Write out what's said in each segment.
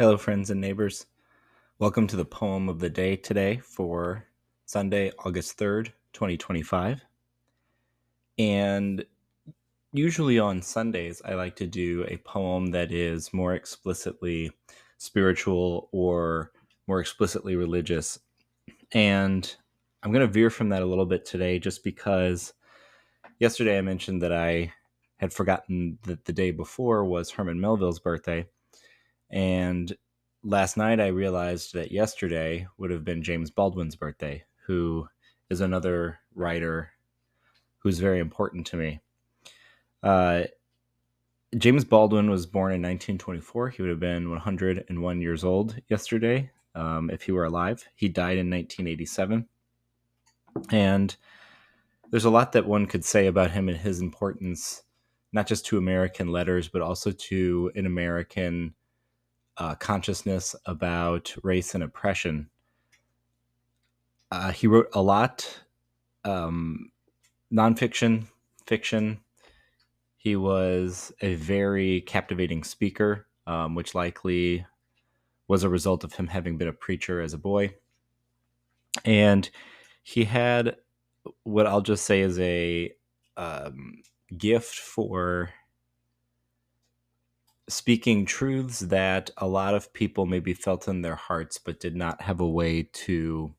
Hello, friends and neighbors. Welcome to the poem of the day today for Sunday, August 3rd, 2025. And usually on Sundays, I like to do a poem that is more explicitly spiritual or more explicitly religious. And I'm going to veer from that a little bit today just because yesterday I mentioned that I had forgotten that the day before was Herman Melville's birthday. And last night I realized that yesterday would have been James Baldwin's birthday, who is another writer who's very important to me. Uh, James Baldwin was born in 1924. He would have been 101 years old yesterday if he were alive. He died in 1987. And there's a lot that one could say about him and his importance, not just to American letters, but also to an American consciousness about race and oppression. He wrote a lot, nonfiction, fiction. He was a very captivating speaker, which likely was a result of him having been a preacher as a boy. And he had what I'll just say is a gift for speaking truths that a lot of people maybe felt in their hearts but did not have a way to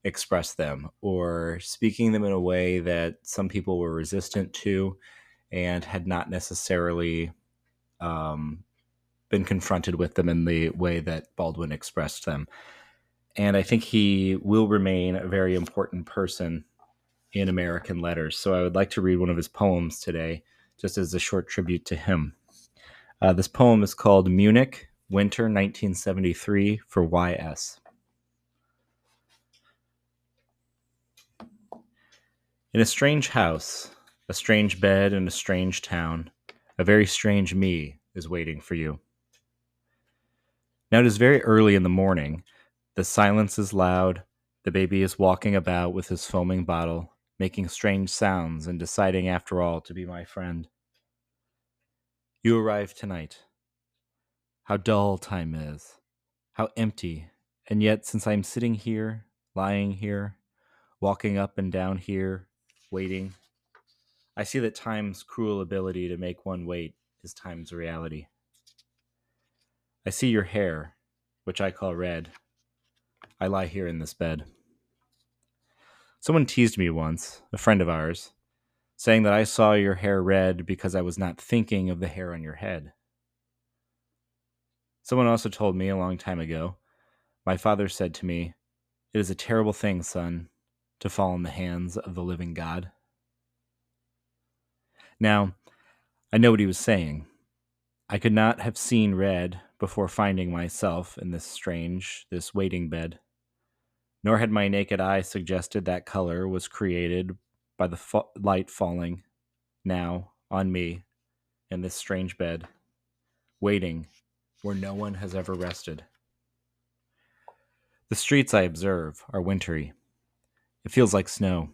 express them, or speaking them in a way that some people were resistant to and had not necessarily been confronted with them in the way that Baldwin expressed them. And I think he will remain a very important person in American letters. So I would like to read one of his poems today, just as a short tribute to him. This poem is called Munich, Winter 1973 for YS. In a strange house, a strange bed in a strange town, a very strange me is waiting for you. Now it is very early in the morning. The silence is loud. The baby is walking about with his foaming bottle, making strange sounds and deciding after all to be my friend. You arrived tonight. How dull time is. How empty. And yet, since I'm sitting here, lying here, walking up and down here, waiting, I see that time's cruel ability to make one wait is time's reality. I see your hair, which I call red. I lie here in this bed. Someone teased me once, a friend of ours, saying that I saw your hair red because I was not thinking of the hair on your head. Someone also told me a long time ago, my father said to me, "It is a terrible thing, son, to fall in the hands of the living God." Now, I know what he was saying. I could not have seen red before finding myself in this waiting bed. Nor had my naked eye suggested that color was created by the light falling now on me in this strange bed, waiting where no one has ever rested. The streets I observe are wintry. It feels like snow.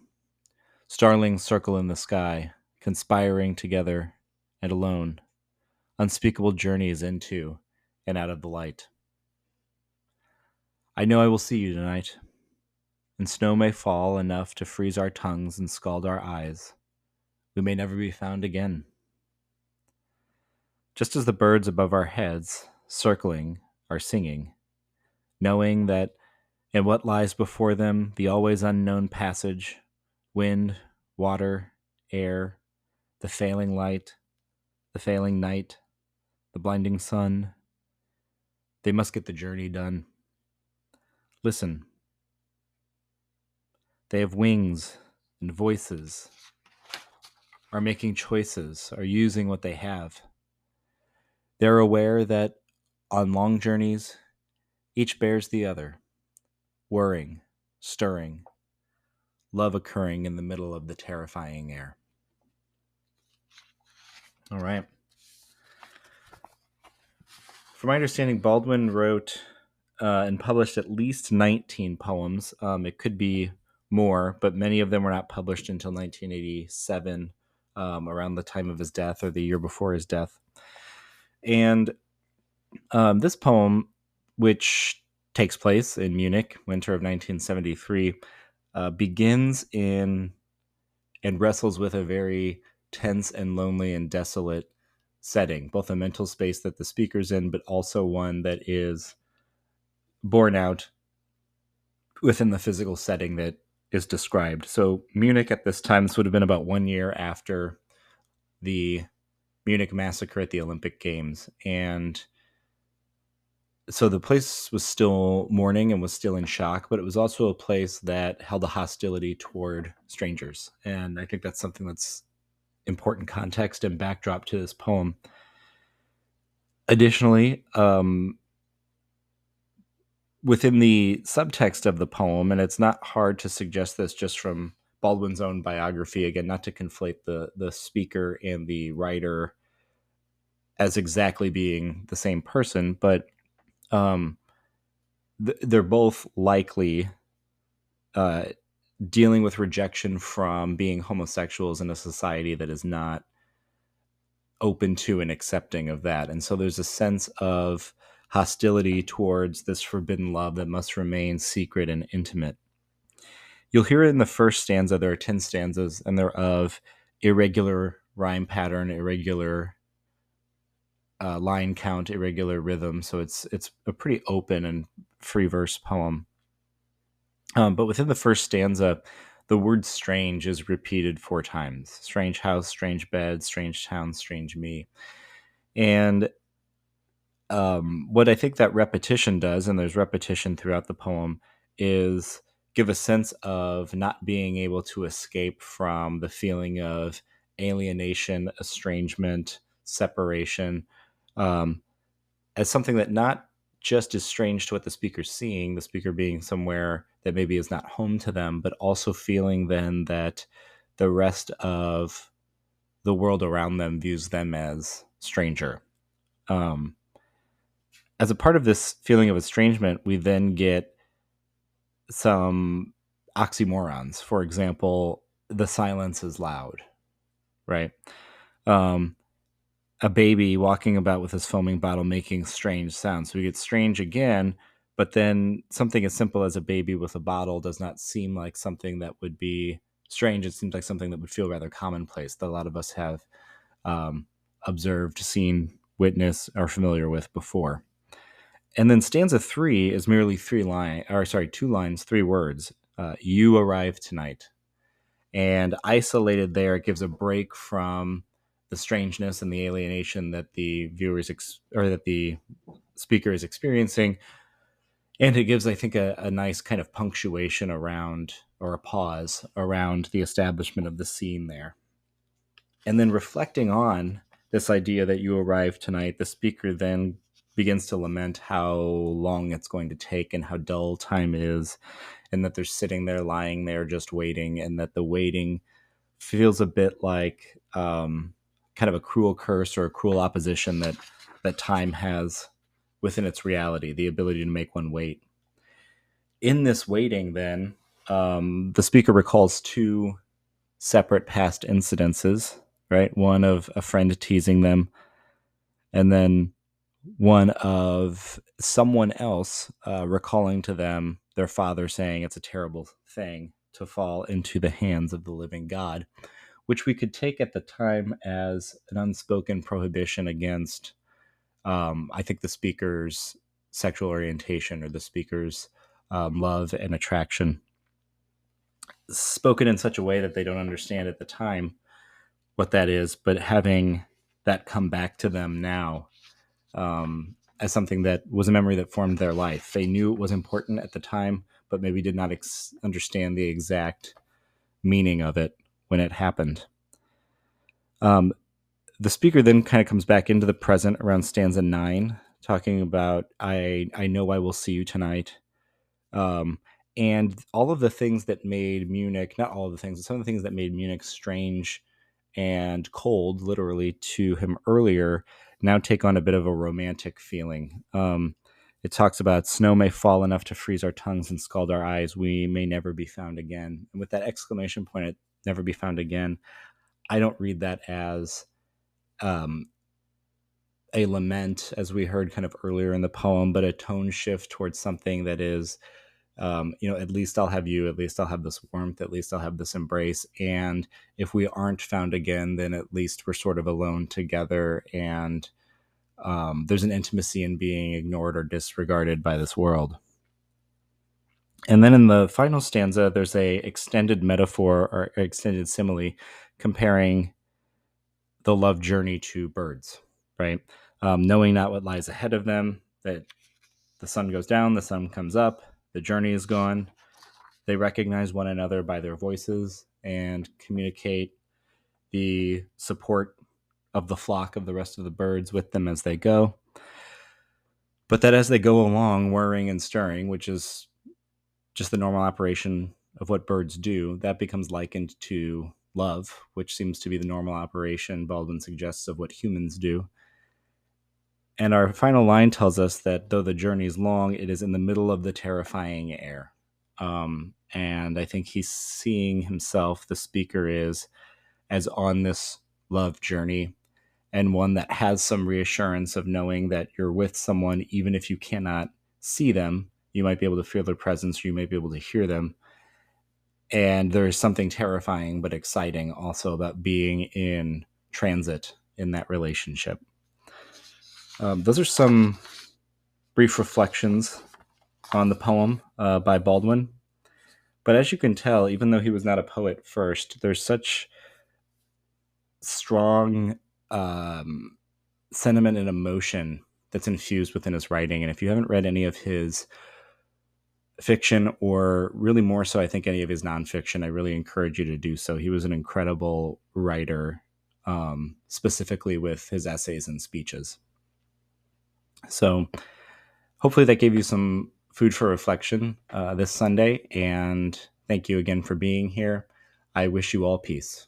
Starlings circle in the sky, conspiring together and alone, unspeakable journeys into and out of the light. I know I will see you tonight, and snow may fall enough to freeze our tongues and scald our eyes. We may never be found again. Just as the birds above our heads, circling, are singing, knowing that in what lies before them, the always unknown passage, wind, water, air, the failing light, the failing night, the blinding sun, they must get the journey done. Listen. They have wings and voices, are making choices, are using what they have. They're aware that on long journeys, each bears the other, whirring, stirring, love occurring in the middle of the terrifying air. All right. From my understanding, Baldwin wrote and published at least 19 poems. It could be more, but many of them were not published until 1987, around the time of his death or the year before his death. And this poem which takes place in Munich, winter of 1973, begins in and wrestles with a very tense and lonely and desolate setting, both a mental space that the speaker's in, but also one that is borne out within the physical setting that is described. So Munich at this time, this would have been about 1 year after the Munich massacre at the Olympic Games. And so the place was still mourning and was still in shock, but it was also a place that held a hostility toward strangers. And I think that's something that's important context and backdrop to this poem. Additionally, within the subtext of the poem, and it's not hard to suggest this just from Baldwin's own biography, again, not to conflate the speaker and the writer as exactly being the same person, but they're both likely dealing with rejection from being homosexuals in a society that is not open to and accepting of that. And so there's a sense of hostility towards this forbidden love that must remain secret and intimate. You'll hear it in the first stanza. There are 10 stanzas, and they're of irregular rhyme pattern, irregular line count, irregular rhythm. So it's a pretty open and free verse poem. But within the first stanza, the word strange is repeated 4 times. Strange house, strange bed, strange town, strange me. And what I think that repetition does, and there's repetition throughout the poem, is give a sense of not being able to escape from the feeling of alienation, estrangement, separation, as something that not just is strange to what the speaker's seeing, the speaker being somewhere that maybe is not home to them, but also feeling then that the rest of the world around them views them as stranger. As a part of this feeling of estrangement, we then get some oxymorons. For example, the silence is loud, right? A baby walking about with his foaming bottle making strange sounds. So we get strange again, but then something as simple as a baby with a bottle does not seem like something that would be strange. It seems like something that would feel rather commonplace that a lot of us have observed, seen, witnessed, are familiar with before. And then stanza 3 is merely 2 lines, 3 words. You arrive tonight. And isolated there, it gives a break from the strangeness and the alienation that the that the speaker is experiencing. And it gives, I think, a nice kind of punctuation around, or a pause around, the establishment of the scene there. And then reflecting on this idea that you arrive tonight, the speaker then begins to lament how long it's going to take and how dull time is, and that they're sitting there, lying there, just waiting, and that the waiting feels a bit like kind of a cruel curse or a cruel opposition that time has within its reality, the ability to make one wait. In this waiting, then, the speaker recalls 2 separate past incidences, right? One of a friend teasing them, and then one of someone else recalling to them their father saying it's a terrible thing to fall into the hands of the living God, which we could take at the time as an unspoken prohibition against, I think, the speaker's sexual orientation or the speaker's love and attraction, spoken in such a way that they don't understand at the time what that is, but having that come back to them now as something that was a memory that formed their life. They knew it was important at the time, but maybe did not understand the exact meaning of it when it happened. The speaker then kind of comes back into the present around stanza 9, talking about, I know I will see you tonight. And all of the things that made Munich, not all of the things, but some of the things that made Munich strange and cold, literally, to him earlier, now take on a bit of a romantic feeling. It talks about snow may fall enough to freeze our tongues and scald our eyes. We may never be found again. And with that exclamation point at never be found again, I don't read that as a lament, as we heard kind of earlier in the poem, but a tone shift towards something that is, at least I'll have you, at least I'll have this warmth, at least I'll have this embrace. And if we aren't found again, then at least we're sort of alone together. And there's an intimacy in being ignored or disregarded by this world. And then in the final stanza, there's a extended metaphor or extended simile comparing the love journey to birds, right? Knowing not what lies ahead of them, that the sun goes down, the sun comes up, the journey is gone. They recognize one another by their voices and communicate the support of the flock of the rest of the birds with them as they go. But that as they go along, whirring and stirring, which is just the normal operation of what birds do, that becomes likened to love, which seems to be the normal operation Baldwin suggests of what humans do. And our final line tells us that though the journey is long, it is in the middle of the terrifying air. And I think he's seeing himself, the speaker is, as on this love journey, and one that has some reassurance of knowing that you're with someone, even if you cannot see them. You might be able to feel their presence, or you might be able to hear them. And there is something terrifying but exciting also about being in transit in that relationship. Those are some brief reflections on the poem by Baldwin. But as you can tell, even though he was not a poet first, there's such strong sentiment and emotion that's infused within his writing. And if you haven't read any of his fiction, or really more so, I think, any of his nonfiction, I really encourage you to do so. He was an incredible writer, specifically with his essays and speeches. So hopefully that gave you some food for reflection this Sunday. And thank you again for being here. I wish you all peace.